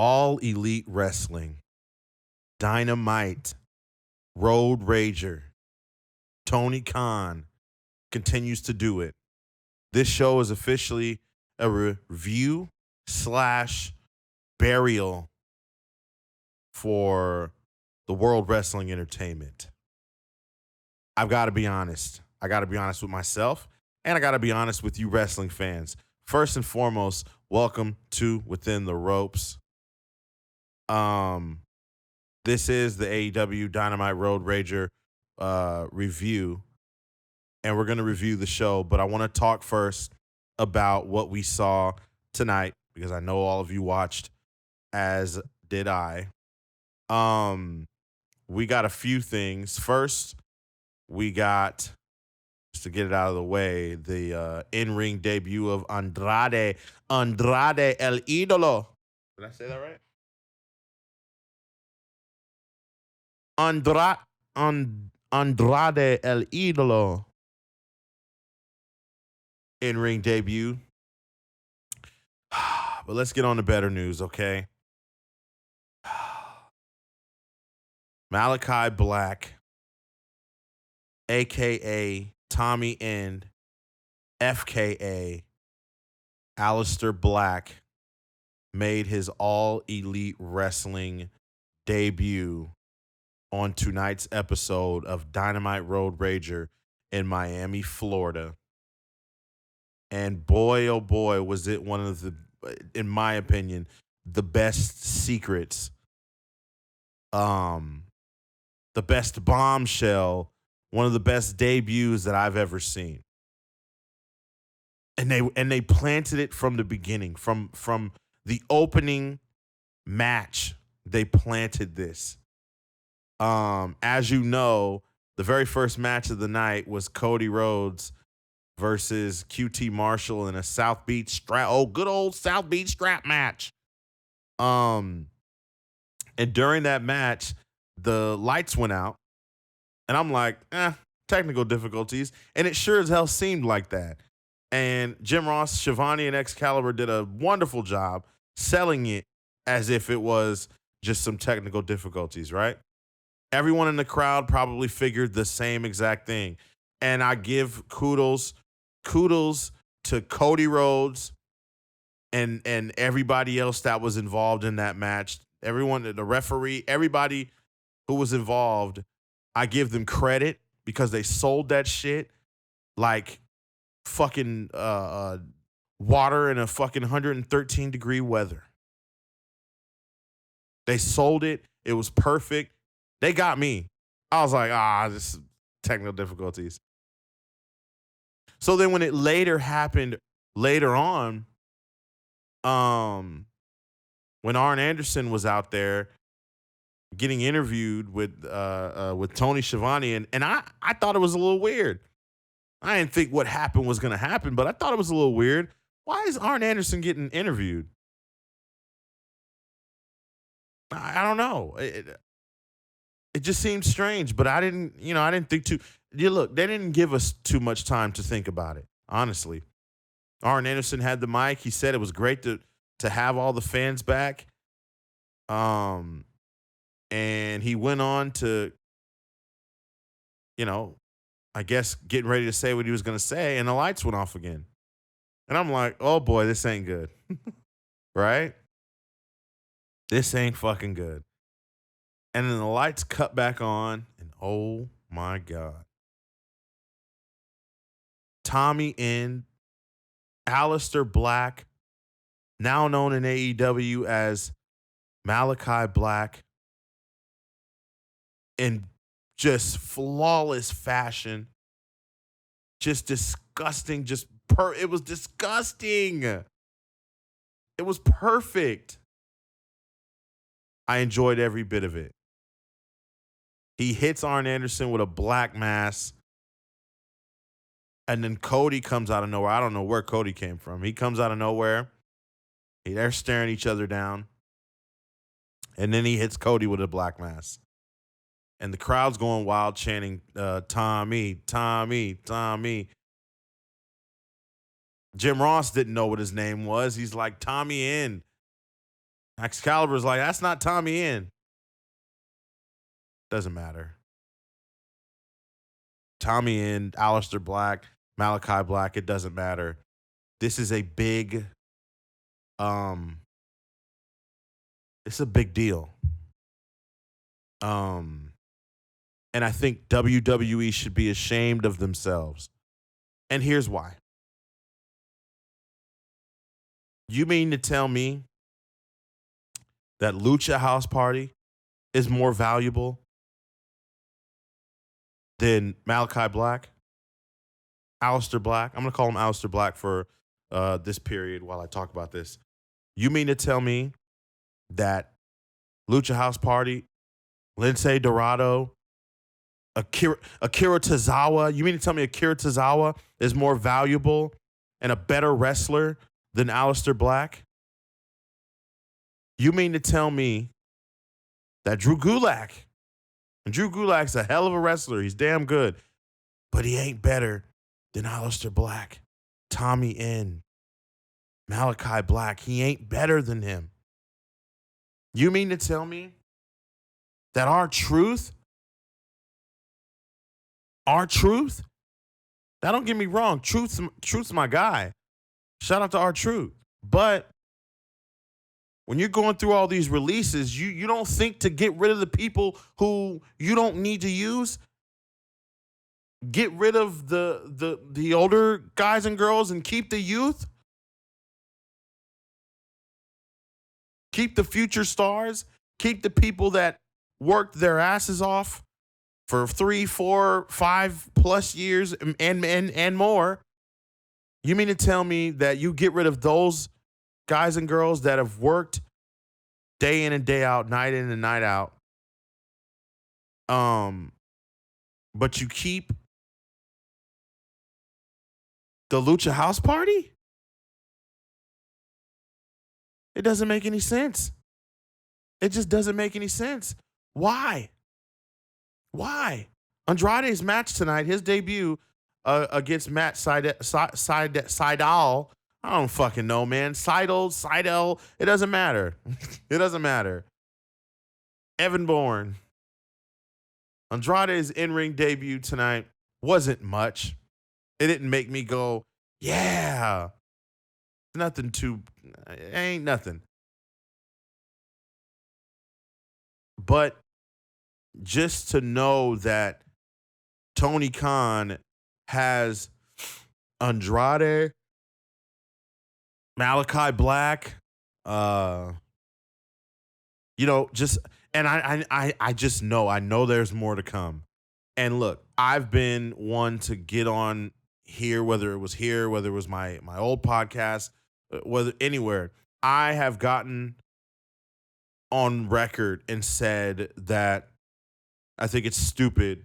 All Elite Wrestling, Dynamite, Road Rager, Tony Khan continues to do it. This show is officially a review slash burial for the World Wrestling Entertainment. I've got to be honest. I got to be honest with myself, and I got to be honest with you wrestling fans. First and foremost, welcome to Within the Ropes. This is the AEW Dynamite Road Rager review, and we're going to review the show, but I want to talk first about what we saw tonight, because I know all of you watched, as did I. We got a few things. First, we got, just to get it out of the way, the in-ring debut of Andrade El Idolo. Did I say that right? Andrade El Idolo. In-ring debut. But let's get on to better news, okay? MALAKAI Black, a.k.a. Tommy End, FKA, Aleister Black, made his All Elite Wrestling debut on tonight's episode of Dynamite Road Rager in Miami, Florida. And boy, oh boy, was it one of the, in my opinion, the best secrets, the best bombshell, one of the best debuts that I've ever seen. And they planted it from the beginning, from the opening match. They planted this. As you know, the very first match of the night was Cody Rhodes versus QT Marshall in a South Beach strap. Oh, good old South Beach strap match. And during that match, the lights went out, and I'm like, technical difficulties, and it sure as hell seemed like that. And Jim Ross, Schiavone, and Excalibur did a wonderful job selling it as if it was just some technical difficulties, right? Everyone in the crowd probably figured the same exact thing. And I give kudos to Cody Rhodes and everybody else that was involved in that match. Everyone, the referee, everybody who was involved, I give them credit because they sold that shit like fucking water in a fucking 113-degree weather. They sold it. It was perfect. They got me. I was like, this is technical difficulties. So then when it later happened later on, when Arn Anderson was out there getting interviewed with Tony Schiavone, and I thought it was a little weird. I didn't think what happened was going to happen, but I thought it was a little weird. Why is Arn Anderson getting interviewed? I don't know. It just seemed strange, but I didn't think too. Look, they didn't give us too much time to think about it, honestly. Arn Anderson had the mic. He said it was great to have all the fans back. And he went on to, I guess getting ready to say what he was going to say, and the lights went off again. And I'm like, oh boy, this ain't good. Right? This ain't fucking good. And then the lights cut back on, and oh my God. Tommy End, Aleister Black, now known in AEW as MALAKAI Black, in just flawless fashion, just disgusting, it was disgusting. It was perfect. I enjoyed every bit of it. He hits Arn Anderson with a black mass. And then Cody comes out of nowhere. I don't know where Cody came from. He comes out of nowhere. They're staring each other down. And then he hits Cody with a black mass. And the crowd's going wild, chanting, Tommy, Tommy, Tommy. Jim Ross didn't know what his name was. He's like, Tommy End. Excalibur's like, that's not Tommy End. Doesn't matter. Tommy End, Aleister Black, Malachi Black, it doesn't matter. This is a big, it's a big deal. And I think WWE should be ashamed of themselves. And here's why. You mean to tell me that Lucha House Party is more valuable than Malachi Black? Aleister Black? I'm going to call him Aleister Black for this period while I talk about this. You mean to tell me that Lucha House Party, Lince Dorado, Akira Tozawa, you mean to tell me Akira Tozawa is more valuable and a better wrestler than Aleister Black? You mean to tell me that Drew Gulak, and Drew Gulak's a hell of a wrestler, he's damn good, but he ain't better than Aleister Black, Tommy End, Malachi Black, he ain't better than him. You mean to tell me that R-Truth, now don't get me wrong, Truth's my guy. Shout out to R-Truth. But when you're going through all these releases, you don't think to get rid of the people who you don't need to use? Get rid of the older guys and girls and keep the youth? Keep the future stars? Keep the people that worked their asses off for 3, 4, 5+ years and more? You mean to tell me that you get rid of those guys and girls that have worked day in and day out, night in and night out, but you keep the Lucha House Party? It doesn't make any sense. It just doesn't make any sense. Why? Andrade's match tonight, his debut against Matt Sydal. I don't fucking know, man. Sydal. It doesn't matter. It doesn't matter. Evan Bourne. Andrade's in-ring debut tonight wasn't much. It didn't make me go, yeah. Ain't nothing. But just to know that Tony Khan has Andrade, Malachi Black, I just know, I know there's more to come. And look, I've been one to get on here, whether it was my old podcast, whether anywhere, I have gotten on record and said that I think it's stupid,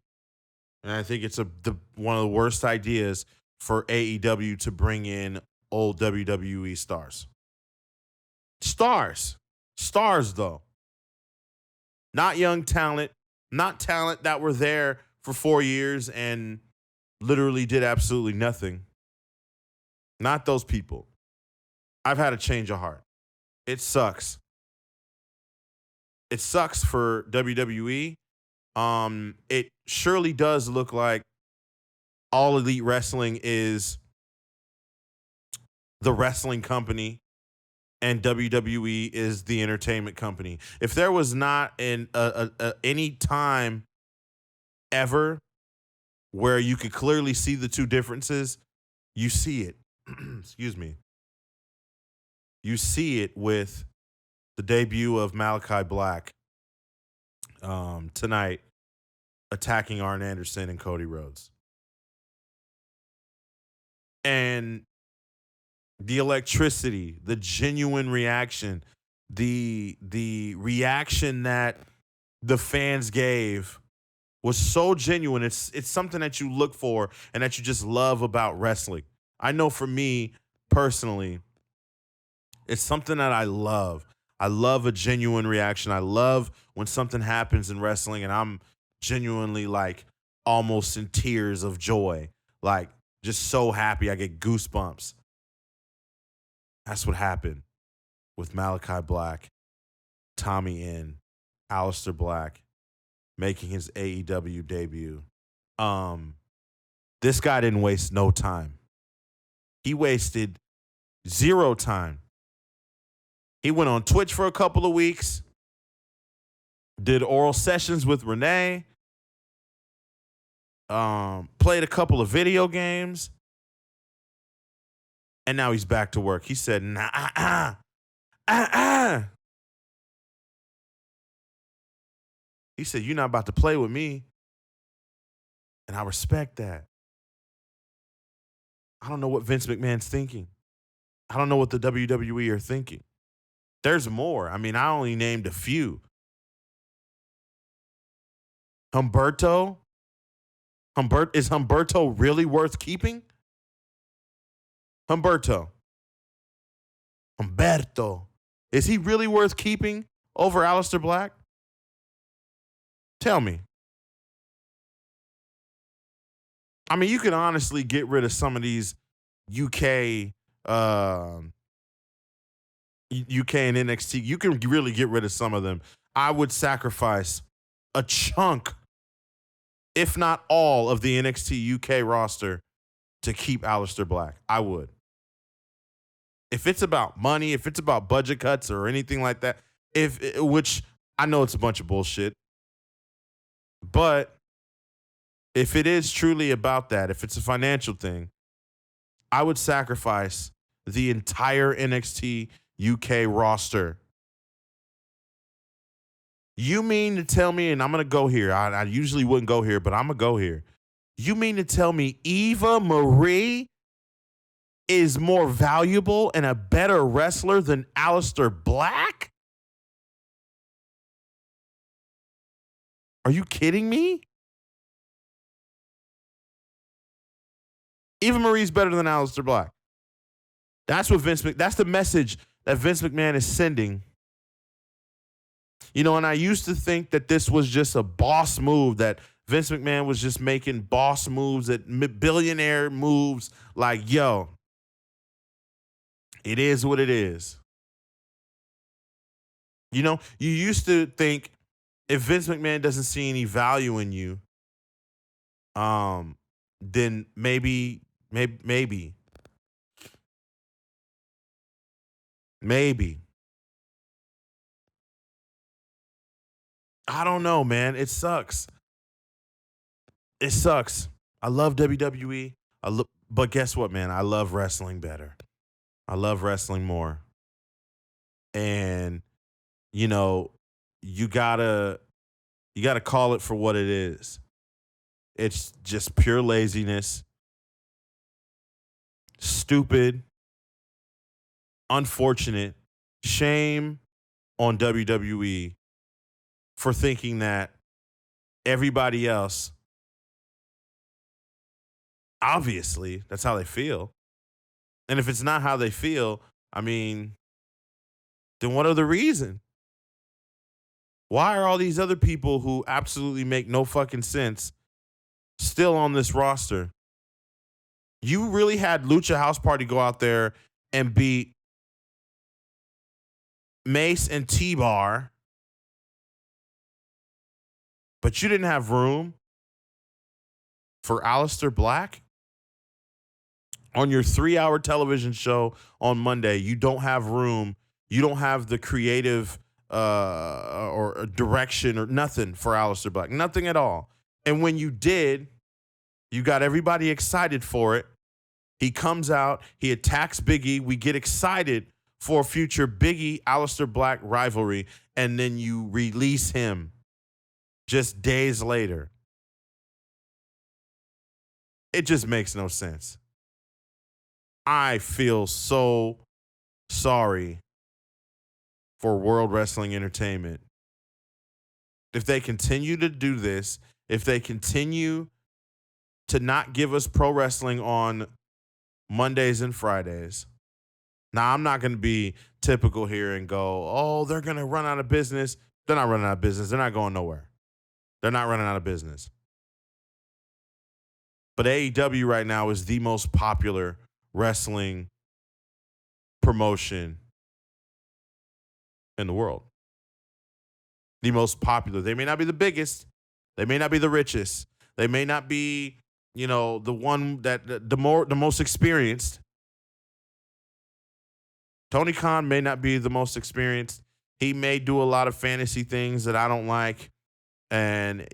and I think it's one of the worst ideas for AEW to bring in old WWE stars. Stars, though. Not young talent, not talent that were there for 4 years and literally did absolutely nothing. Not those people. I've had a change of heart. It sucks. It sucks for WWE. It surely does look like All Elite Wrestling is the wrestling company and WWE is the entertainment company. If there was not any time ever where you could clearly see the two differences, you see it. Excuse me. You see it with the debut of Malachi Black tonight, attacking Arn Anderson and Cody Rhodes. And the electricity, the genuine reaction, the reaction that the fans gave was so genuine. It's something that you look for and that you just love about wrestling. I know for me personally, it's something that I love. I love a genuine reaction. I love when something happens in wrestling and I'm genuinely like almost in tears of joy. Like just so happy. I get goosebumps. That's what happened with Malachi Black Tommy in, Aleister Black, making his AEW debut. This guy didn't waste no time. He wasted 0 time. He went on Twitch for a couple of weeks, did oral sessions with Renee, played a couple of video games, and now he's back to work. He said, nah, He said, you're not about to play with me. And I respect that. I don't know what Vince McMahon's thinking. I don't know what the WWE are thinking. There's more. I mean, I only named a few. Humberto? Is Humberto really worth keeping? Humberto. Is he really worth keeping over Aleister Black? Tell me. I mean, you can honestly get rid of some of these UK and NXT. You can really get rid of some of them. I would sacrifice a chunk, if not all, of the NXT UK roster to keep Aleister Black. I would. If it's about money, if it's about budget cuts or anything like that, which I know it's a bunch of bullshit, but if it is truly about that, if it's a financial thing, I would sacrifice the entire NXT UK roster. You mean to tell me, and I'm going to go here. I usually wouldn't go here, but I'm going to go here. You mean to tell me Eva Marie is more valuable and a better wrestler than Aleister Black? Are you kidding me? Eva Marie's better than Aleister Black. That's the message that Vince McMahon is sending. You know, and I used to think that this was just a boss move, that Vince McMahon was just making boss moves, that billionaire moves, like, yo, it is what it is. You know, you used to think if Vince McMahon doesn't see any value in you, then maybe. I don't know, man. It sucks. I love WWE. But guess what, man? I love wrestling better. I love wrestling more. And, you know, you gotta call it for what it is. It's just pure laziness. Stupid. Unfortunate. Shame on WWE for thinking that everybody else, obviously, that's how they feel. And if it's not how they feel, I mean, then what are the reason? Why are all these other people who absolutely make no fucking sense still on this roster? You really had Lucha House Party go out there and beat Mace and T-Bar, but you didn't have room for Aleister Black? On your 3-hour television show on Monday, you don't have room. You don't have the creative or direction or nothing for Aleister Black. Nothing at all. And when you did, you got everybody excited for it. He comes out. He attacks Big E. We get excited for a future Big E Aleister Black rivalry. And then you release him just days later. It just makes no sense. I feel so sorry for World Wrestling Entertainment. If they continue to do this, if they continue to not give us pro wrestling on Mondays and Fridays. Now, I'm not going to be typical here and go, oh, they're going to run out of business. They're not running out of business. They're not going nowhere. They're not running out of business. But AEW right now is the most popular wrestling promotion in the world. the most popular. They may not be the biggest. They may not be the richest. They may not be, the one that the most experienced. Tony Khan may not be the most experienced. He may do a lot of fantasy things that I don't like. And,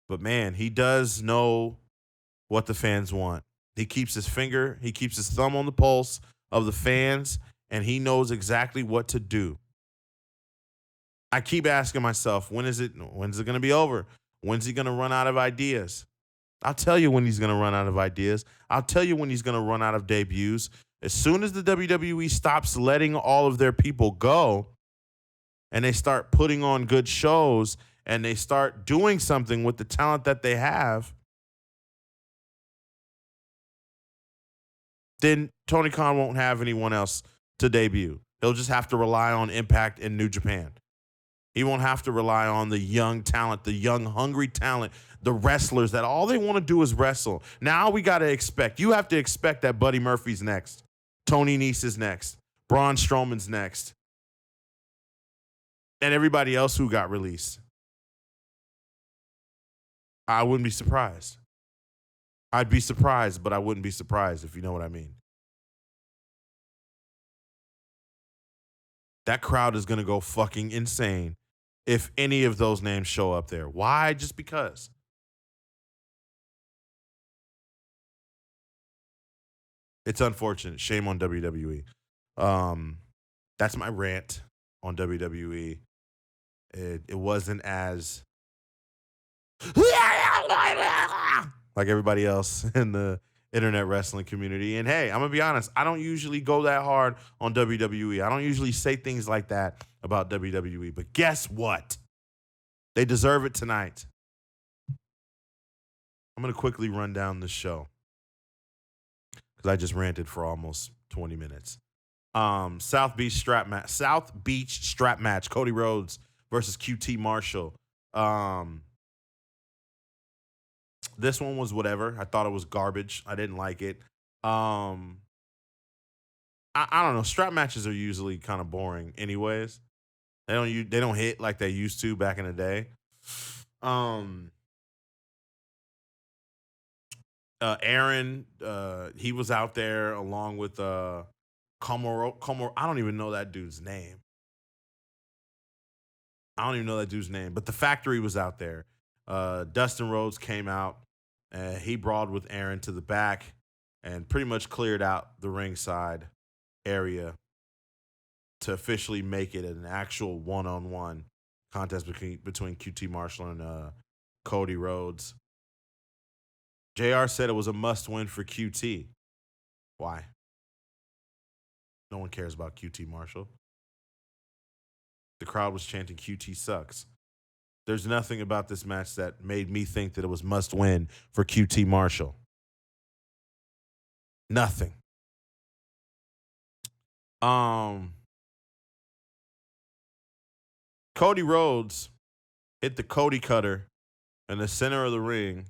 but man, he does know what the fans want. He keeps his thumb on the pulse of the fans, and he knows exactly what to do. I keep asking myself, when's it going to be over? When's he going to run out of ideas? I'll tell you when he's going to run out of ideas. I'll tell you when he's going to run out of debuts. As soon as the WWE stops letting all of their people go and they start putting on good shows and they start doing something with the talent that they have, then Tony Khan won't have anyone else to debut. He'll just have to rely on Impact and New Japan. He won't have to rely on the young talent, the young, hungry talent, the wrestlers that all they want to do is wrestle. Now we got to expect. You have to expect that Buddy Murphy's next. Tony Nese is next. Braun Strowman's next. And everybody else who got released. I wouldn't be surprised. I'd be surprised, but I wouldn't be surprised, if you know what I mean. That crowd is going to go fucking insane if any of those names show up there. Why? Just because. It's unfortunate. Shame on WWE. That's my rant on WWE. It wasn't as like everybody else in the internet wrestling community. And hey, I'm going to be honest. I don't usually go that hard on WWE. I don't usually say things like that about WWE. But guess what? They deserve it tonight. I'm going to quickly run down the show because I just ranted for almost 20 minutes. South Beach strap match. Cody Rhodes versus QT Marshall. This one was whatever. I thought it was garbage. I didn't like it. I don't know. Strap matches are usually kind of boring anyways. They don't hit like they used to back in the day. Aaron, he was out there along with Komoro. I don't even know that dude's name. But the Factory was out there. Dustin Rhodes came out. He brawled with Aaron to the back and pretty much cleared out the ringside area to officially make it an actual one-on-one contest between QT Marshall and Cody Rhodes. JR said it was a must-win for QT. Why? No one cares about QT Marshall. The crowd was chanting QT sucks. There's nothing about this match that made me think that it was must-win for QT Marshall. Nothing. Cody Rhodes hit the Cody Cutter in the center of the ring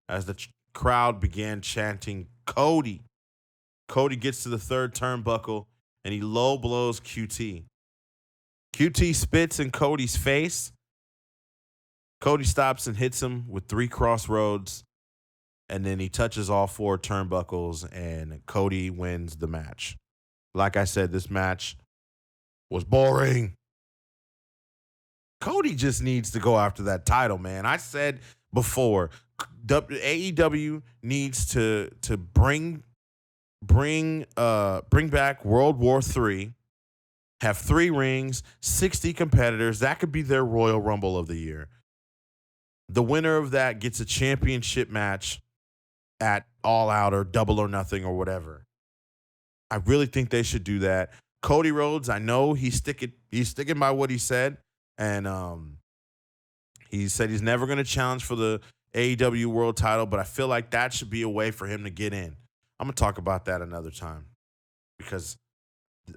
as the crowd began chanting Cody. Cody gets to the third turnbuckle and he low blows QT. QT spits in Cody's face. Cody stops and hits him with 3 crossroads, and then he touches all 4 turnbuckles, and Cody wins the match. Like I said, this match was boring. Cody just needs to go after that title, man. I said before, AEW needs to bring back World War III, have 3 rings, 60 competitors. That could be their Royal Rumble of the year. The winner of that gets a championship match at All Out or Double or Nothing or whatever. I really think they should do that. Cody Rhodes, I know he's sticking by what he said, and he said he's never going to challenge for the AEW World Title, but I feel like that should be a way for him to get in. I'm going to talk about that another time because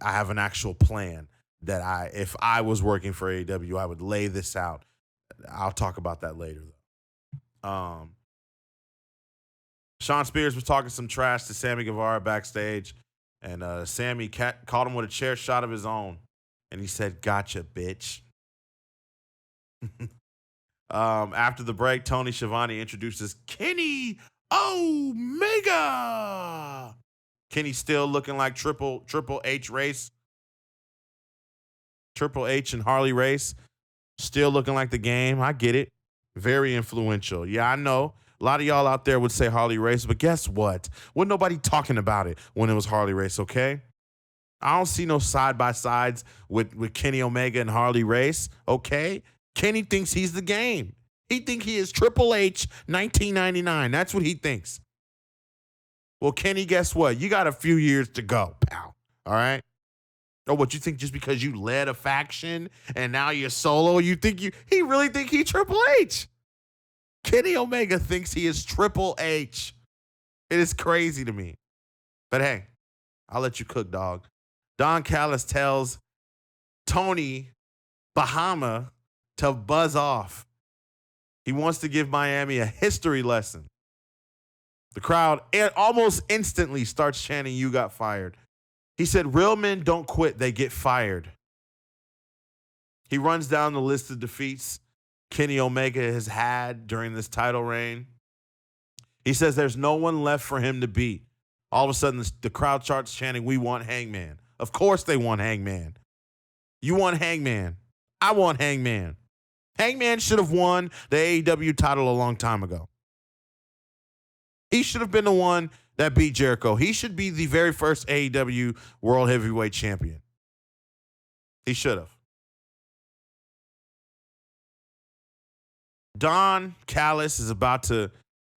I have an actual plan that if I was working for AEW, I would lay this out. I'll talk about that later, though. Sean Spears was talking some trash to Sammy Guevara backstage, and Sammy caught him with a chair shot of his own, and he said, "Gotcha, bitch." After the break, Tony Schiavone introduces Kenny Omega. Kenny still looking like Triple H race. Triple H and Harley race. Still looking like the game. I get it. Very influential. Yeah, I know. A lot of y'all out there would say Harley race, but guess what? Wasn't nobody talking about it when it was Harley race, okay? I don't see no side-by-sides with Kenny Omega and Harley race, okay? Kenny thinks he's the game. He thinks he is Triple H 1999. That's what he thinks. Well, Kenny, guess what? You got a few years to go, pal. All right? Or what you think just because you led a faction and now you're solo, he really think he Triple H. Kenny Omega thinks he is Triple H. It is crazy to me. But hey, I'll let you cook, dog. Don Callis tells Tony Bahama to buzz off. He wants to give Miami a history lesson. The crowd almost instantly starts chanting, "You got fired." He said, "Real men don't quit, they get fired." He runs down the list of defeats Kenny Omega has had during this title reign. He says there's no one left for him to beat. All of a sudden, the crowd starts chanting, "We want Hangman." Of course they want Hangman. You want Hangman. I want Hangman. Hangman should have won the AEW title a long time ago. He should have been the one that beat Jericho. He should be the very first AEW World Heavyweight Champion. He should have. Don Callis is about to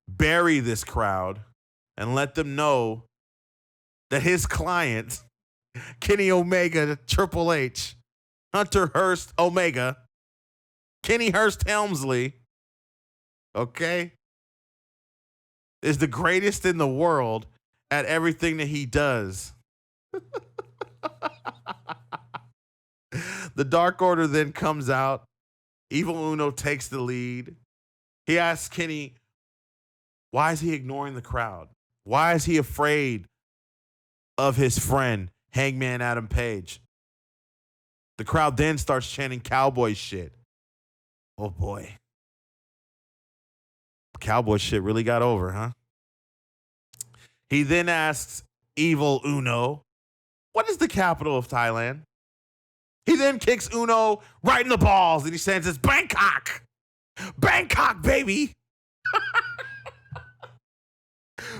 bury this crowd and let them know that his client, Kenny Omega, Triple H, Hunter Hearst Omega, Kenny Hearst Helmsley, okay, is the greatest in the world at everything that he does. The Dark Order then comes out. Evil Uno takes the lead. He asks Kenny, why is he ignoring the crowd? Why is he afraid of his friend, Hangman Adam Page? The crowd then starts chanting cowboy shit. Oh boy. Cowboy shit really got over, huh? He then asks Evil Uno, what is the capital of Thailand? He then kicks Uno right in the balls and he says it's Bangkok. Bangkok, baby.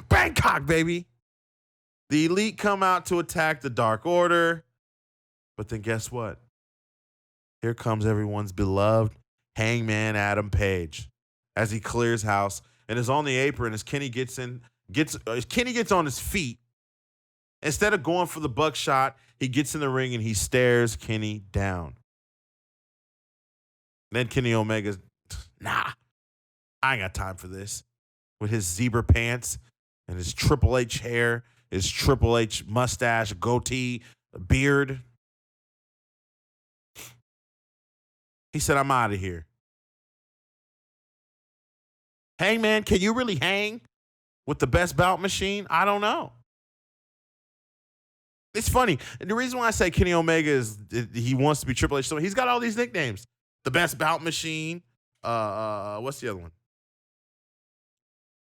Bangkok, baby. The Elite come out to attack the Dark Order. But then guess what? Here comes everyone's beloved Hangman Adam Page as he clears house and is on the apron as Kenny gets on his feet. Instead of going for the buckshot, he gets in the ring and he stares Kenny down. Then Kenny Omega's, nah, I ain't got time for this. With his zebra pants and his Triple H hair, his Triple H mustache, goatee, beard. He said, I'm out of here. Hangman, can you really hang with the best bout machine? I don't know. It's funny. And the reason why I say Kenny Omega is he wants to be Triple H. So he's got all these nicknames. The best bout machine. What's the other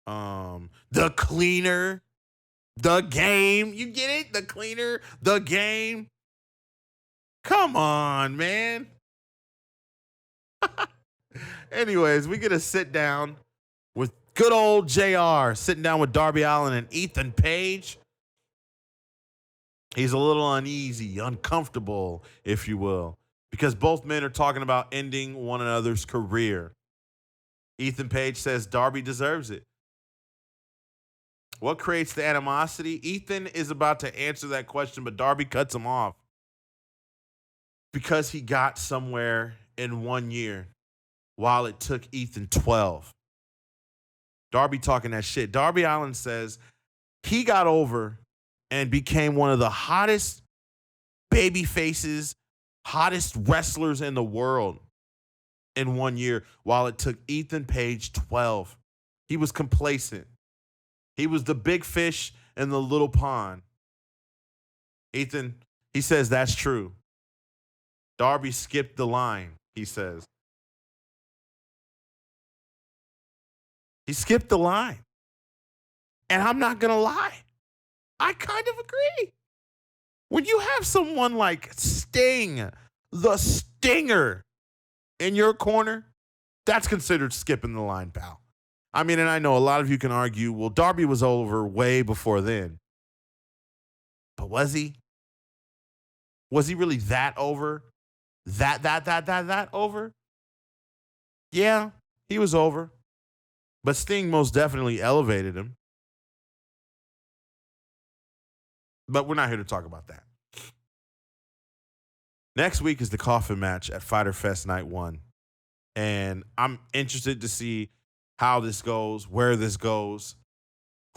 one? The cleaner. The game. You get it? The cleaner. The game. Come on, man. Anyways, we get to sit down with good old JR, sitting down with Darby Allin and Ethan Page. He's a little uneasy, uncomfortable, if you will, because both men are talking about ending one another's career. Ethan Page says Darby deserves it. What creates the animosity? Ethan is about to answer that question, but Darby cuts him off because he got somewhere in 1 year while it took Ethan 12. Darby talking that shit. Darby Allin says he got over and became one of the hottest baby faces, hottest wrestlers in the world in 1 year, while it took Ethan Page 12. He was complacent. He was the big fish in the little pond. Ethan, he says that's true. Darby skipped the line, he says. He skipped the line. And I'm not going to lie. I kind of agree. When you have someone like Sting, the Stinger, in your corner, that's considered skipping the line, pal. I mean, and I know a lot of you can argue, well, Darby was over way before then. But was he? Was he really that over? That over? Yeah, he was over. But Sting most definitely elevated him. But we're not here to talk about that. Next week is the coffin match at Fyter Fest Night 1. And I'm interested to see how this goes, where this goes,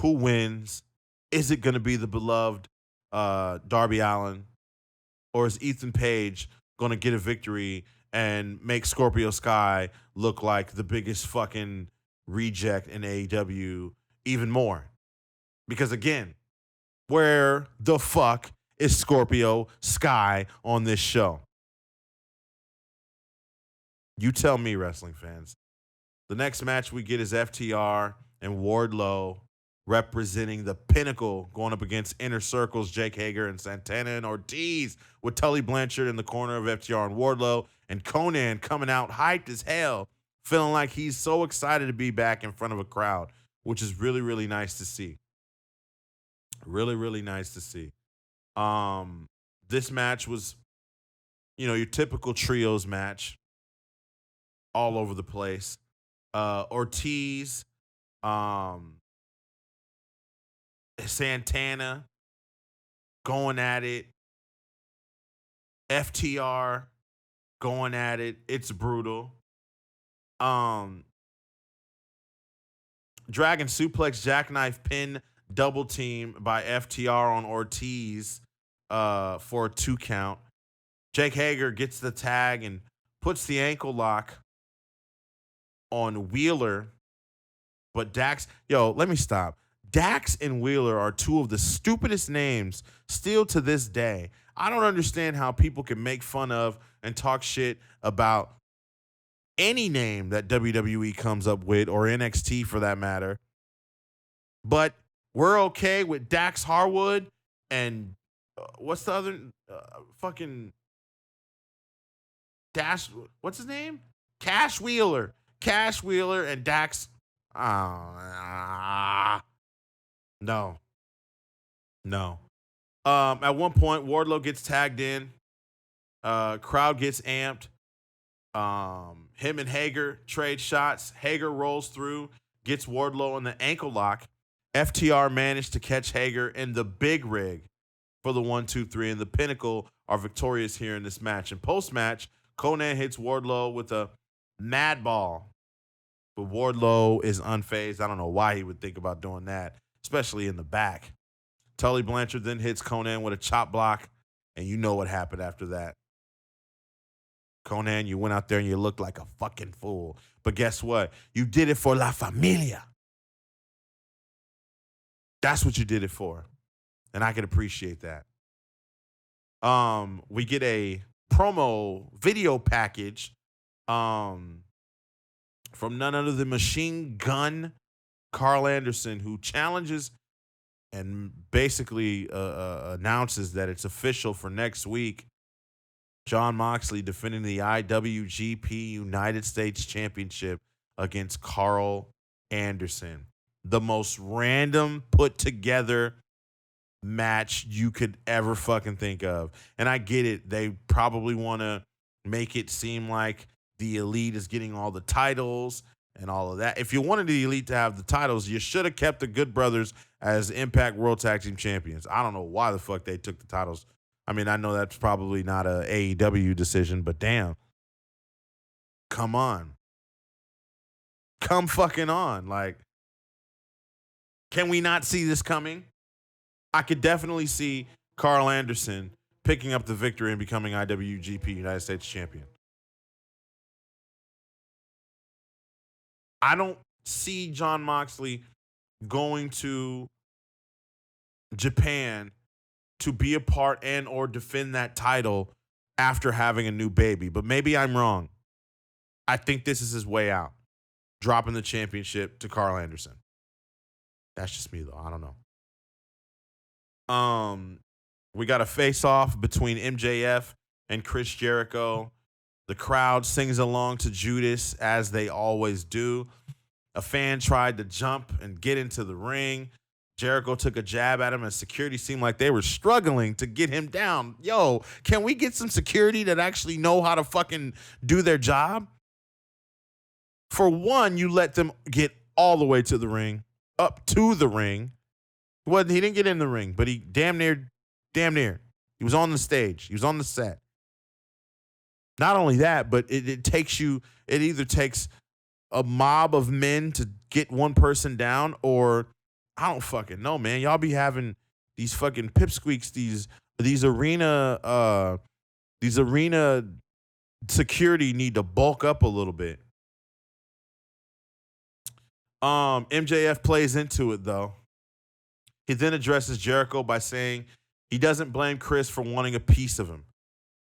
who wins. Is it going to be the beloved Darby Allin? Or is Ethan Page going to get a victory and make Scorpio Sky look like the biggest fucking reject in AEW even more? Because again, where the fuck is Scorpio Sky on this show? You tell me, wrestling fans. The next match we get is FTR and Wardlow representing the Pinnacle going up against Inner Circle's Jake Hager and Santana and Ortiz with Tully Blanchard in the corner of FTR and Wardlow, and Konnan coming out hyped as hell, feeling like he's so excited to be back in front of a crowd, which is really, really nice to see. Really, really nice to see. This match was, your typical trios match, all over the place. Ortiz, Santana going at it. FTR going at it. It's brutal. Dragon suplex jackknife pin double team by FTR on Ortiz for a 2 count. Jake Hager gets the tag and puts the ankle lock on Wheeler. But Dax, let me stop. Dax and Wheeler are 2 of the stupidest names still to this day. I don't understand how people can make fun of and talk shit about any name that WWE comes up with, or NXT for that matter. But we're okay with Dax Harwood and what's the other fucking Dash? What's his name? Cash Wheeler and Dax. No. At one point, Wardlow gets tagged in. Crowd gets amped. Him and Hager trade shots. Hager rolls through, gets Wardlow in the ankle lock. FTR managed to catch Hager in the big rig for the 1, 2, 3, and the Pinnacle are victorious here in this match. And post-match, Konnan hits Wardlow with a mad ball. But Wardlow is unfazed. I don't know why he would think about doing that, especially in the back. Tully Blanchard then hits Konnan with a chop block, and you know what happened after that. Konnan, you went out there and you looked like a fucking fool. But guess what? You did it for La Familia. That's what you did it for. And I can appreciate that. We get a promo video package from none other than Machine Gun Carl Anderson, who challenges and basically announces that it's official for next week. Jon Moxley defending the IWGP United States Championship against Carl Anderson. The most random put together match you could ever fucking think of. And I get it. They probably want to make it seem like the Elite is getting all the titles and all of that. If you wanted the Elite to have the titles, you should have kept the Good Brothers as Impact World Tag Team Champions. I don't know why the fuck they took the titles. I mean, I know that's probably not a AEW decision, but damn. Come on. Come fucking on. Like, can we not see this coming? I could definitely see Carl Anderson picking up the victory and becoming IWGP United States Champion. I don't see Jon Moxley going to Japan to be a part and or defend that title after having a new baby. But maybe I'm wrong. I think this is his way out. dropping the championship to Carl Anderson. That's just me, though. I don't know. We got a face-off between MJF and Chris Jericho. The crowd sings along to Judas, as they always do. A fan tried to jump and get into the ring. Jericho took a jab at him, and security seemed like they were struggling to get him down. Yo, can we get some security that actually know how to fucking do their job? For one, you let them get all the way to the ring, up to the ring. He didn't get in the ring, but he damn near. He was on the stage. He was on the set. Not only that, but it either takes a mob of men to get one person down, or I don't fucking know, man. Y'all be having these fucking pipsqueaks, these arena security need to bulk up a little bit. MJF plays into it, though. He then addresses Jericho by saying he doesn't blame Kris for wanting a piece of him.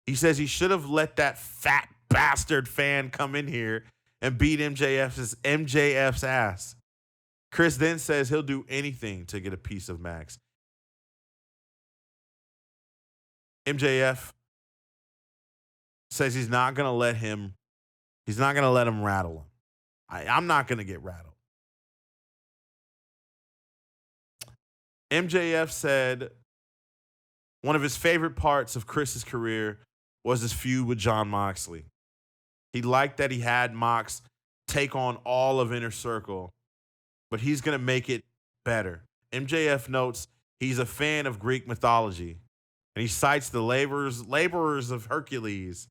He says he should have let that fat bastard fan come in here and beat MJF's ass. Kris then says he'll do anything to get a piece of Max. MJF says he's not going to let him rattle him. I'm not going to get rattled. MJF said one of his favorite parts of Chris's career was his feud with Jon Moxley. He liked that he had Mox take on all of Inner Circle, but he's going to make it better. MJF notes he's a fan of Greek mythology, and he cites the laborers of Hercules.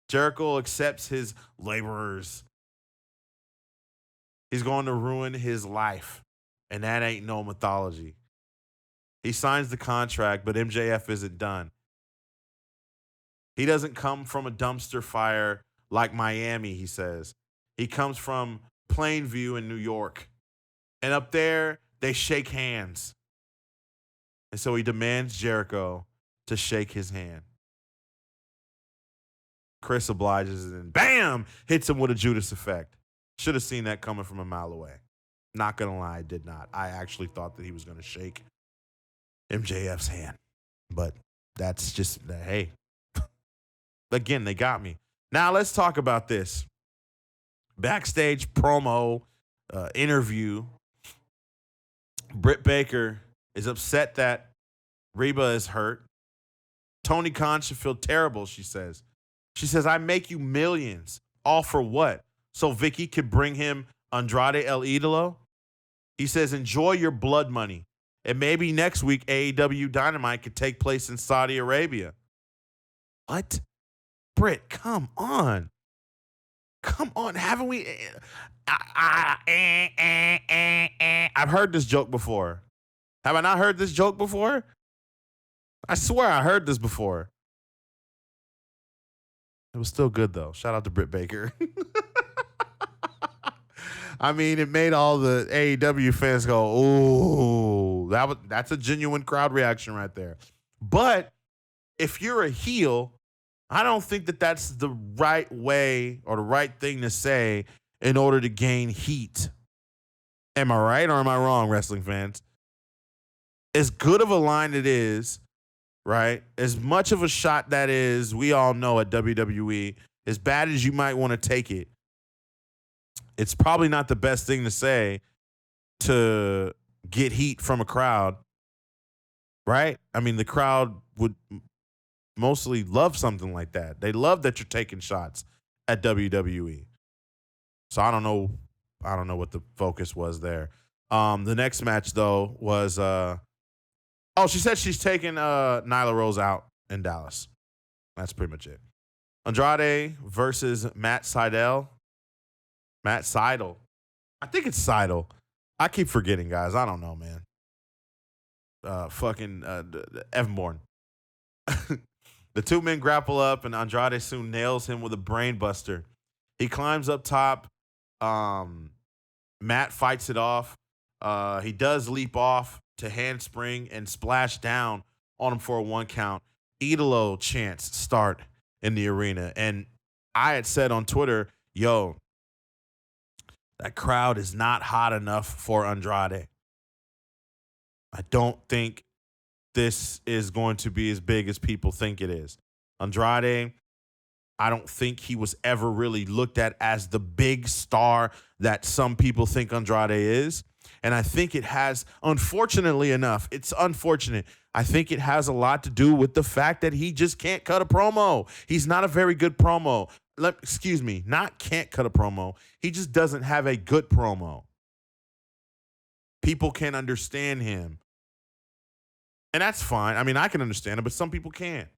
Jericho accepts his laborers. He's going to ruin his life, and that ain't no mythology. He signs the contract, but MJF isn't done. He doesn't come from a dumpster fire like Miami, he says. He comes from Plainview in New York. And up there, they shake hands. And so he demands Jericho to shake his hand. Kris obliges and bam! Hits him with a Judas effect. Should have seen that coming from a mile away. Not going to lie, I did not. I actually thought that he was going to shake MJF's hand. But that's just, hey. Again, they got me. Now let's talk about this. Backstage promo interview. Britt Baker is upset that Reba is hurt. Tony Khan should feel terrible, she says. She says, I make you millions. All for what? So Vickie could bring him Andrade El Idolo? He says, enjoy your blood money. And maybe next week, AEW Dynamite could take place in Saudi Arabia. What? Britt, come on. Come on. Haven't we? I've heard this joke before. Have I not heard this joke before? I swear I heard this before. It was still good, though. Shout out to Britt Baker. I mean, it made all the AEW fans go, ooh, that's a genuine crowd reaction right there. But if you're a heel, I don't think that that's the right way or the right thing to say in order to gain heat. Am I right or am I wrong, wrestling fans? As good of a line it is, right? As much of a shot that is, we all know at WWE, as bad as you might want to take it, it's probably not the best thing to say to get heat from a crowd, right? I mean, the crowd would mostly love something like that. They love that you're taking shots at WWE. So I don't know what the focus was there. The next match though was she said she's taking Nyla Rose out in Dallas. That's pretty much it. Andrade versus Matt Sydal. Matt Sydal. I think it's Sydal. I keep forgetting, guys. I don't know, man. Evan Bourne. The two men grapple up, and Andrade soon nails him with a brain buster. He climbs up top. Matt fights it off. He does leap off to handspring and splash down on him for a 1 count. Idolo chants start in the arena. And I had said on Twitter, yo, That crowd is not hot enough for Andrade. I don't think this is going to be as big as people think it is. Andrade, I don't think he was ever really looked at as the big star that some people think Andrade is. And I think it has, unfortunately enough, it's unfortunate. I think it has a lot to do with the fact that he just can't cut a promo. He's not a very good promo. Not can't cut a promo. He just doesn't have a good promo. People can understand him. And that's fine. I mean, I can understand it, but some people can't.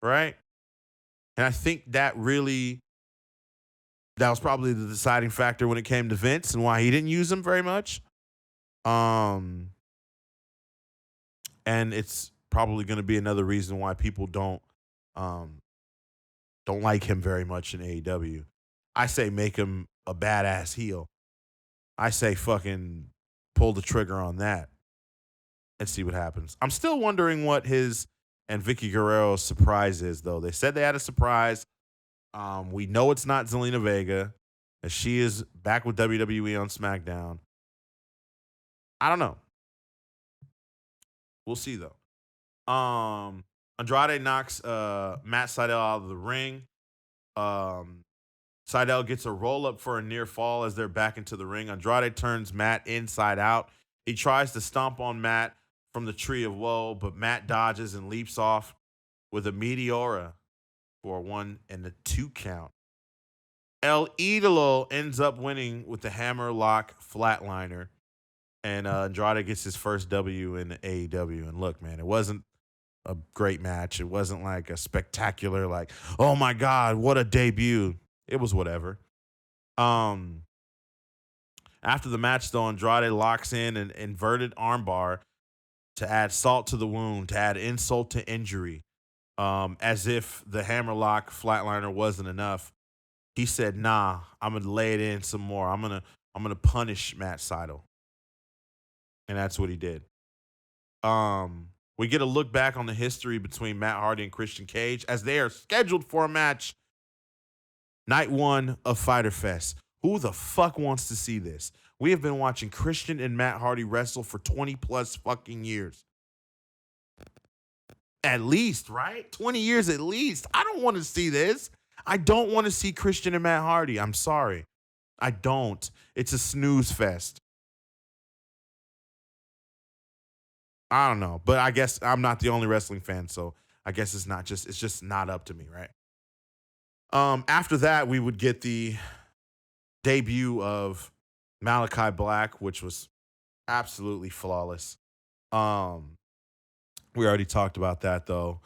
Right? And I think that was probably the deciding factor when it came to Vince and why he didn't use him very much. And it's probably going to be another reason why people don't like him very much in AEW. I say make him a badass heel. I say fucking pull the trigger on that and see what happens. I'm still wondering what his and Vickie Guerrero's surprise is, though. They said they had a surprise. We know it's not Zelina Vega, as she is back with WWE on SmackDown. I don't know. We'll see, though. Andrade knocks Matt Sydal out of the ring. Sydal gets a roll-up for a near fall as they're back into the ring. Andrade turns Matt inside out. He tries to stomp on Matt from the Tree of Woe, but Matt dodges and leaps off with a Meteora for a 1 and a 2 count. El Idolo ends up winning with the Hammerlock Flatliner, and Andrade gets his first W in AEW. And look, man, it wasn't a great match. It wasn't like a spectacular, like, oh my God, what a debut. It was whatever. After the match, though, Andrade locks in an inverted armbar to add salt to the wound, to add insult to injury, as if the Hammerlock Flatliner wasn't enough. He said, "Nah, I'm gonna lay it in some more. I'm gonna punish Matt Sydal," and that's what he did. We get a look back on the history between Matt Hardy and Christian Cage as they are scheduled for a match night 1 of Fyter Fest. Who the fuck wants to see this? We have been watching Christian and Matt Hardy wrestle for 20 plus fucking years. At least, right? 20 years at least. I don't want to see this. I don't want to see Christian and Matt Hardy. I'm sorry. I don't. It's a snooze fest. I don't know. But I guess I'm not the only wrestling fan, so I guess it's just not up to me, right? After that, we would get the debut of Malachi Black, which was absolutely flawless. We already talked about that, though.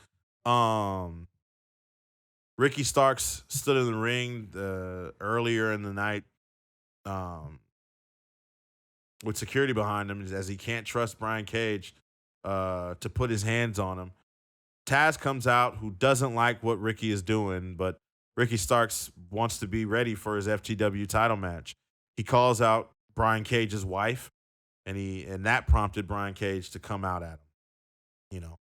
Ricky Starks stood in the ring earlier in the night with security behind him as he can't trust Brian Cage to put his hands on him. Taz comes out, who doesn't like what Ricky is doing, but Ricky Starks wants to be ready for his FTW title match. He calls out Brian Cage's wife, and that prompted Brian Cage to come out at him. You know,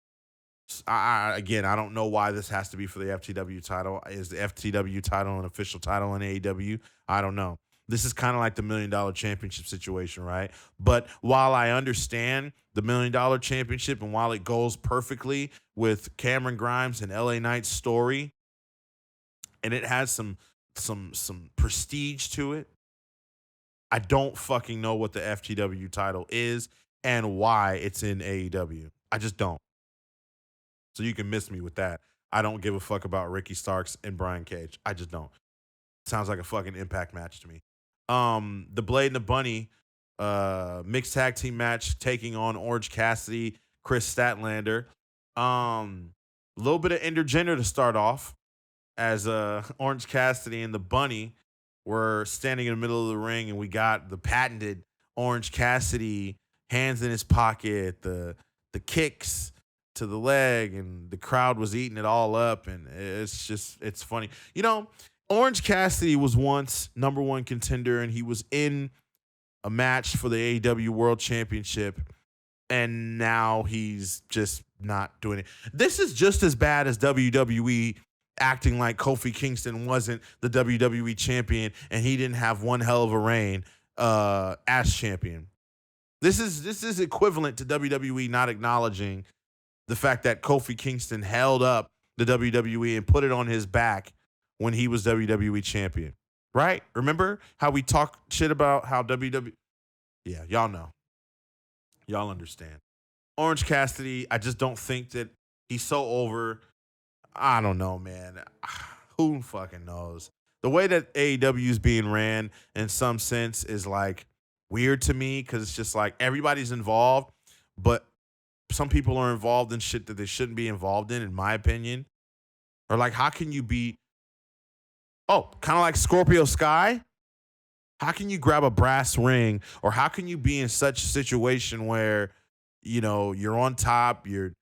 I don't know why this has to be for the FTW title. Is the FTW title an official title in AEW? I don't know. This is kind of like the $1 Million Championship situation, right? But while I understand the $1 Million Championship and while it goes perfectly with Cameron Grimes and LA Knight's story, and it has some prestige to it, I don't fucking know what the FTW title is and why it's in AEW. I just don't. So you can miss me with that. I don't give a fuck about Ricky Starks and Brian Cage. I just don't. Sounds like a fucking Impact match to me. The Blade and the Bunny mixed tag team match taking on Orange Cassidy, Kris Statlander. A little bit of intergender to start off, as Orange Cassidy and the Bunny were standing in the middle of the ring, and we got the patented Orange Cassidy hands in his pocket, the kicks to the leg, and the crowd was eating it all up, and it's funny. You know, Orange Cassidy was once number 1 contender, and he was in a match for the AEW World Championship, and now he's just not doing it. This is just as bad as WWE acting like Kofi Kingston wasn't the WWE champion and he didn't have one hell of a reign as champion. This is equivalent to WWE not acknowledging the fact that Kofi Kingston held up the WWE and put it on his back when he was WWE champion. Right? Remember how we talk shit about how WWE... Yeah, y'all know. Y'all understand. Orange Cassidy, I just don't think that he's so over. I don't know, man. Who fucking knows? The way that AEW is being ran in some sense is like weird to me because it's just like everybody's involved, but some people are involved in shit that they shouldn't be involved in my opinion. Or like, how can you be, kind of like Scorpio Sky? How can you grab a brass ring, or how can you be in such a situation where, you're on top, you're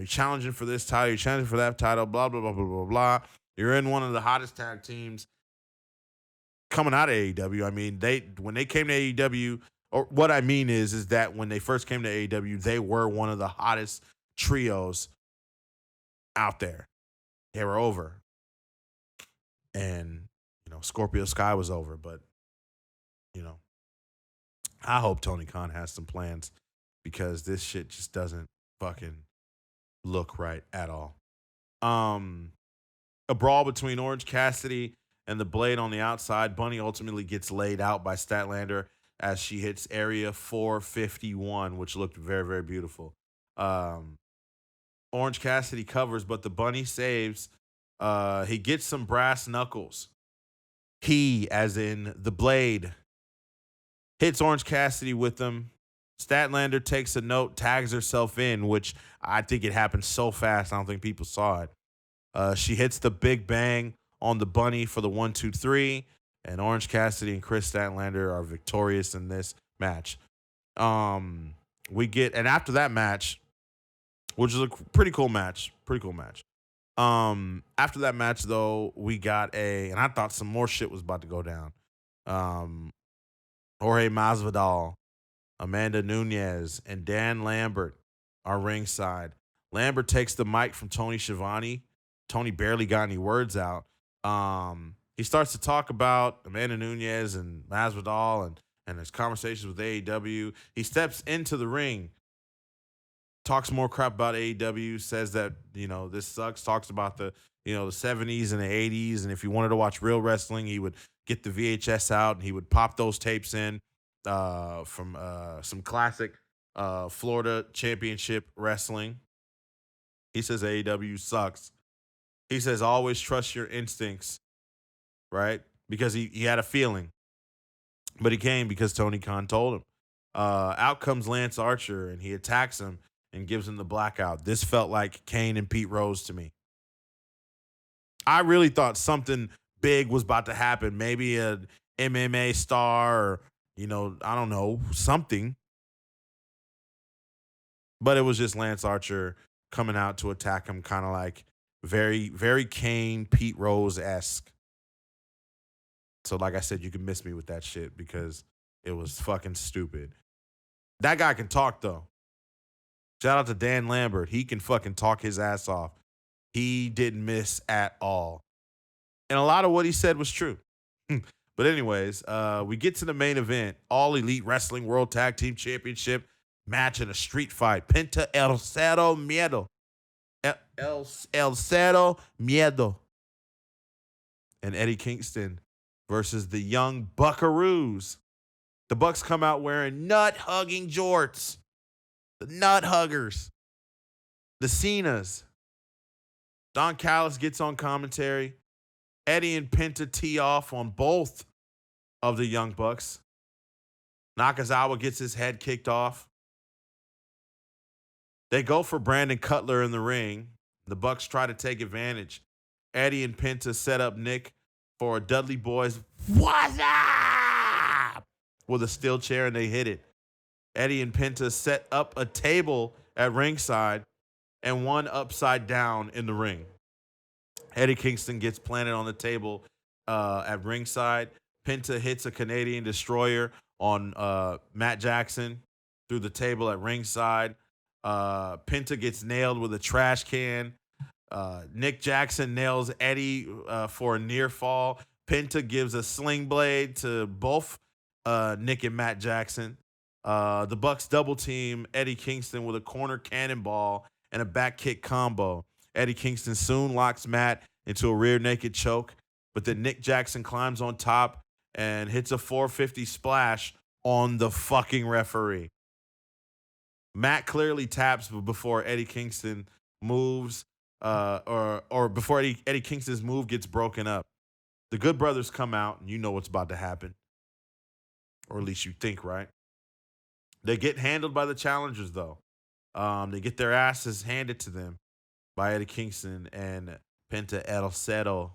challenging for this title, you're challenging for that title, blah, blah, blah, blah, blah, blah. You're in one of the hottest tag teams coming out of AEW. I mean, when they came to AEW, or what I mean is that when they first came to AEW, they were one of the hottest trios out there. They were over. And, Scorpio Sky was over, but, I hope Tony Khan has some plans because this shit just doesn't fucking look right at all. A brawl between Orange Cassidy and the Blade on the outside. Bunny ultimately gets laid out by Statlander as she hits area 451, which looked very, very beautiful. Orange Cassidy covers, but the Bunny saves. He gets some brass knuckles. He, as in the Blade, hits Orange Cassidy with them. Statlander takes a note, tags herself in, which I think it happened so fast, I don't think people saw it. She hits the Big Bang on the Bunny for the 1, 2, 3, and Orange Cassidy and Kris Statlander are victorious in this match. And after that match, which is a pretty cool match. After that match, though, we got and I thought some more shit was about to go down. Jorge Masvidal, Amanda Nunes, and Dan Lambert are ringside. Lambert takes the mic from Tony Schiavone. Tony barely got any words out. He starts to talk about Amanda Nunes and Masvidal and his conversations with AEW. He steps into the ring, talks more crap about AEW, says that, this sucks, talks about the 70s and the 80s, and if he wanted to watch real wrestling, he would get the VHS out and he would pop those tapes in from some classic Florida Championship wrestling. He says AEW sucks. He says always trust your instincts, right? Because he had a feeling. But he came because Tony Khan told him. Out comes Lance Archer, and he attacks him and gives him the blackout. This felt like Kane and Pete Rose to me. I really thought something big was about to happen. Maybe an MMA star or, I don't know, something. But it was just Lance Archer coming out to attack him, kind of like very, very Kane, Pete Rose-esque. So like I said, you can miss me with that shit because it was fucking stupid. That guy can talk, though. Shout out to Dan Lambert. He can fucking talk his ass off. He didn't miss at all. And a lot of what he said was true. But anyways, we get to the main event. All Elite Wrestling World Tag Team Championship match in a street fight. Penta El Cero Miedo. El Cero Miedo. And Eddie Kingston versus the Young Buckaroos. The Bucks come out wearing nut-hugging jorts. The nut huggers. The Cenas. Don Callis gets on commentary. Eddie and Penta tee off on both of the Young Bucks. Nakazawa gets his head kicked off. They go for Brandon Cutler in the ring. The Bucks try to take advantage. Eddie and Penta set up Nick for a Dudley Boys "What's up?" with a steel chair, and they hit it. Eddie and Penta set up a table at ringside and one upside down in the ring. Eddie Kingston gets planted on the table at ringside. Penta hits a Canadian Destroyer on Matt Jackson through the table at ringside. Penta gets nailed with a trash can. Nick Jackson nails Eddie for a near fall. Penta gives a sling blade to both Nick and Matt Jackson. The Bucks double team Eddie Kingston with a corner cannonball and a back kick combo. Eddie Kingston soon locks Matt into a rear naked choke, but then Nick Jackson climbs on top and hits a 450 splash on the fucking referee. Matt clearly taps before Eddie Kingston moves, or before Eddie Kingston's move gets broken up. The Good Brothers come out, and you know what's about to happen. Or at least you think, right? They get handled by the challengers, though. They get their asses handed to them by Eddie Kingston and Penta El Cero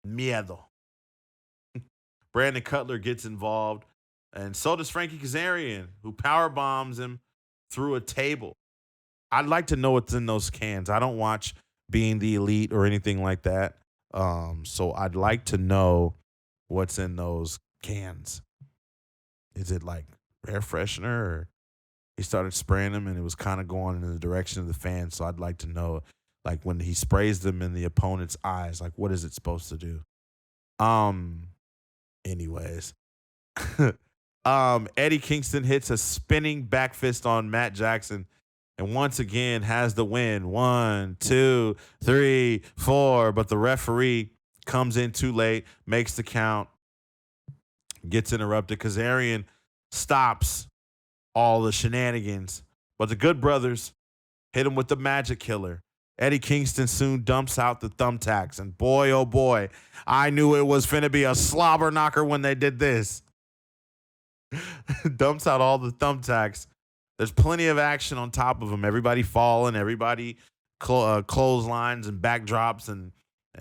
Miedo. Brandon Cutler gets involved, and so does Frankie Kazarian, who power bombs him through a table. I'd like to know what's in those cans. I don't watch Being the Elite or anything like that. So I'd like to know what's in those cans. Is it like air freshener, or he started spraying them and it was kind of going in the direction of the fan? So I'd like to know, like, when he sprays them in the opponent's eyes, like, what is it supposed to do? Anyways. Eddie Kingston hits a spinning back fist on Matt Jackson and once again has the win. 1, 2, 3, 4. But the referee comes in too late, makes the count, gets interrupted. Kazarian stops all the shenanigans. But the Good Brothers hit him with the Magic Killer. Eddie Kingston soon dumps out the thumbtacks. And boy, oh boy, I knew it was finna be a slobber knocker when they did this. Dumps out all the thumbtacks. There's plenty of action on top of them. Everybody falling, everybody clotheslines and backdrops and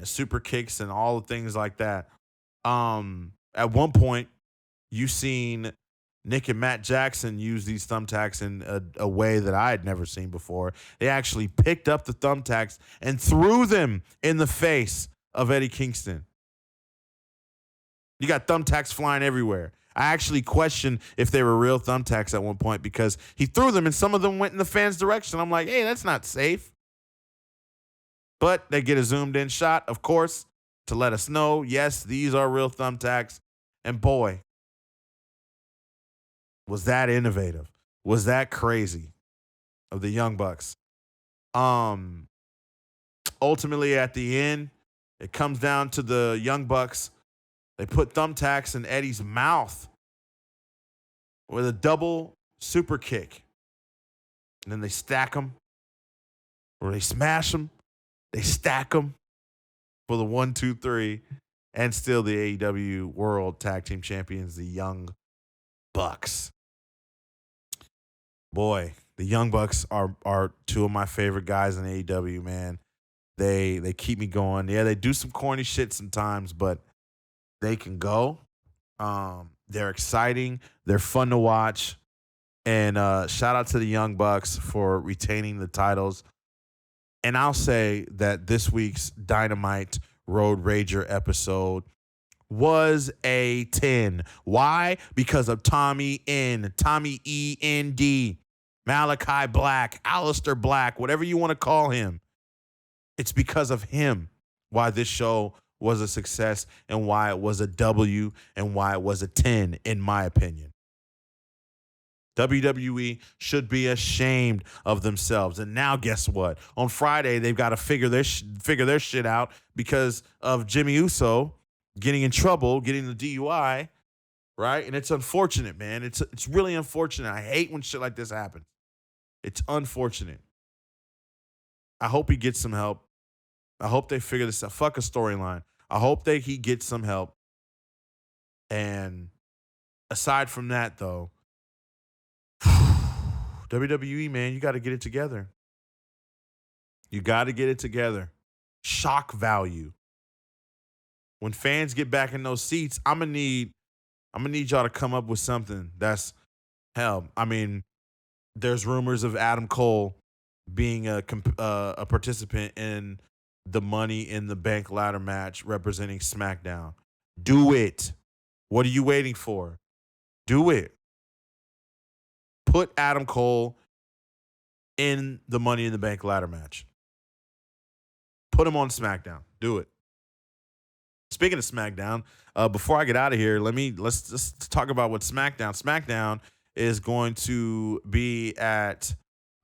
super kicks and all the things like that. At one point, you seen Nick and Matt Jackson use these thumbtacks in a way that I had never seen before. They actually picked up the thumbtacks and threw them in the face of Eddie Kingston. You got thumbtacks flying everywhere. I actually questioned if they were real thumbtacks at one point because he threw them and some of them went in the fans' direction. I'm like, hey, that's not safe. But they get a zoomed in shot, of course, to let us know, yes, these are real thumbtacks. And boy, was that innovative. Was that crazy of the Young Bucks. Ultimately, at the end, it comes down to the Young Bucks. They put thumbtacks in Eddie's mouth with a double super kick. And then they stack them, or they smash them. They stack them for the 1, 2, 3, and still the AEW World Tag Team Champions, the Young Bucks. Boy, the Young Bucks are two of my favorite guys in AEW, man. They keep me going. Yeah, they do some corny shit sometimes, but they can go. They're exciting. They're fun to watch. And shout out to the Young Bucks for retaining the titles. And I'll say that this week's Dynamite Road Rager episode was a 10. Why? Because of Tommy End, MALAKAI Black, Aleister Black, whatever you want to call him. It's because of him why this show was a success and why it was a W and why it was a 10, in my opinion. WWE should be ashamed of themselves. And now guess what? On Friday, they've got to figure their shit out because of Jimmy Uso getting in trouble, getting the DUI, right? And it's unfortunate, man. It's really unfortunate. I hate when shit like this happens. It's unfortunate. I hope he gets some help. I hope they figure this out. Fuck a storyline. I hope he gets some help. And aside from that, though, WWE, man, you got to get it together. You got to get it together. Shock value. When fans get back in those seats, I'm gonna need y'all to come up with something that's hell. I mean, there's rumors of Adam Cole being a participant in the Money in the Bank ladder match representing SmackDown. Do it. What are you waiting for? Do it. Put Adam Cole in the Money in the Bank ladder match. Put him on SmackDown. Do it. Speaking of SmackDown, before I get out of here, let's just talk about what SmackDown. SmackDown is going to be at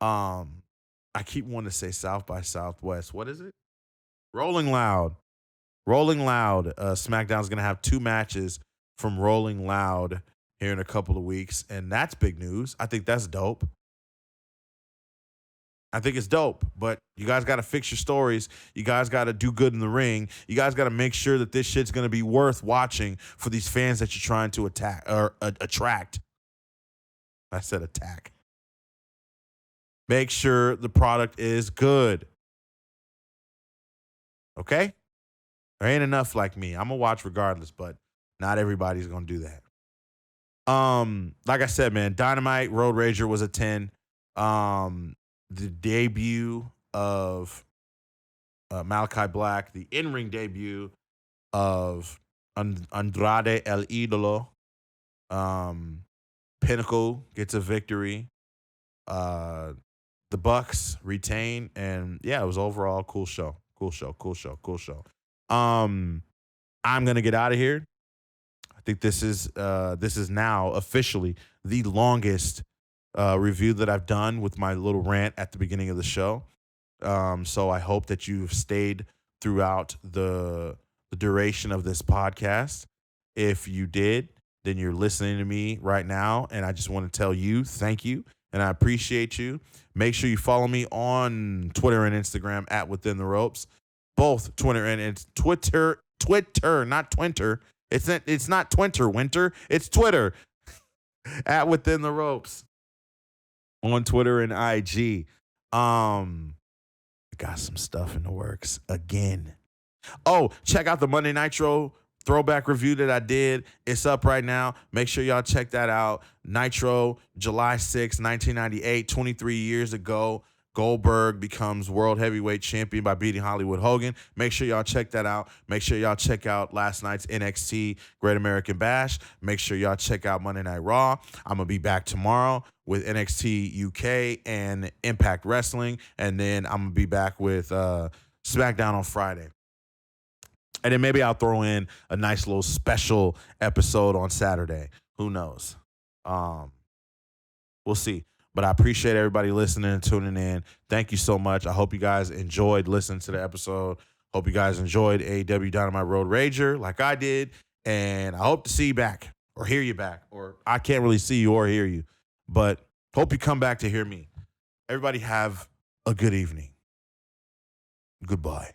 I keep wanting to say South by Southwest. What is it? Rolling Loud. Rolling Loud. SmackDown's going to have 2 matches from Rolling Loud here in a couple of weeks, and that's big news. I think that's dope. I think it's dope, but you guys got to fix your stories. You guys got to do good in the ring. You guys got to make sure that this shit's going to be worth watching for these fans that you're trying to attack or attract. I said attack. Make sure the product is good. Okay? There ain't enough like me. I'm going to watch regardless, but not everybody's going to do that. Like I said, man, Dynamite Road Rager was a 10. The debut of Malachi Black, the in-ring debut of Andrade El Idolo. Pinnacle gets a victory. The Bucks retain, and yeah, it was overall a cool show. Cool show. I'm gonna get out of here. I think this is now officially the longest review that I've done with my little rant at the beginning of the show. So I hope that you've stayed throughout the duration of this podcast. If you did, then you're listening to me right now, and I just want to tell you thank you, and I appreciate you. Make sure you follow me on Twitter and Instagram at Within the Ropes. Both Twitter and Twitter, not Twinter. It's not Twinter Winter. It's Twitter at Within the Ropes on Twitter and IG. Got some stuff in the works again. Oh, check out the Monday Nitro throwback review that I did. It's up right now. Make sure y'all check that out. Nitro, July 6, 1998, 23 years ago. Goldberg becomes World Heavyweight Champion by beating Hollywood Hogan. Make sure y'all check that out. Make sure y'all check out last night's NXT Great American Bash. Make sure y'all check out Monday Night Raw. I'm going to be back tomorrow with NXT UK and Impact Wrestling. And then I'm going to be back with SmackDown on Friday. And then maybe I'll throw in a nice little special episode on Saturday. Who knows? We'll see. But I appreciate everybody listening and tuning in. Thank you so much. I hope you guys enjoyed listening to the episode. Hope you guys enjoyed AEW Dynamite Road Rager like I did. And I hope to see you back or hear you back. Or I can't really see you or hear you. But hope you come back to hear me. Everybody have a good evening. Goodbye.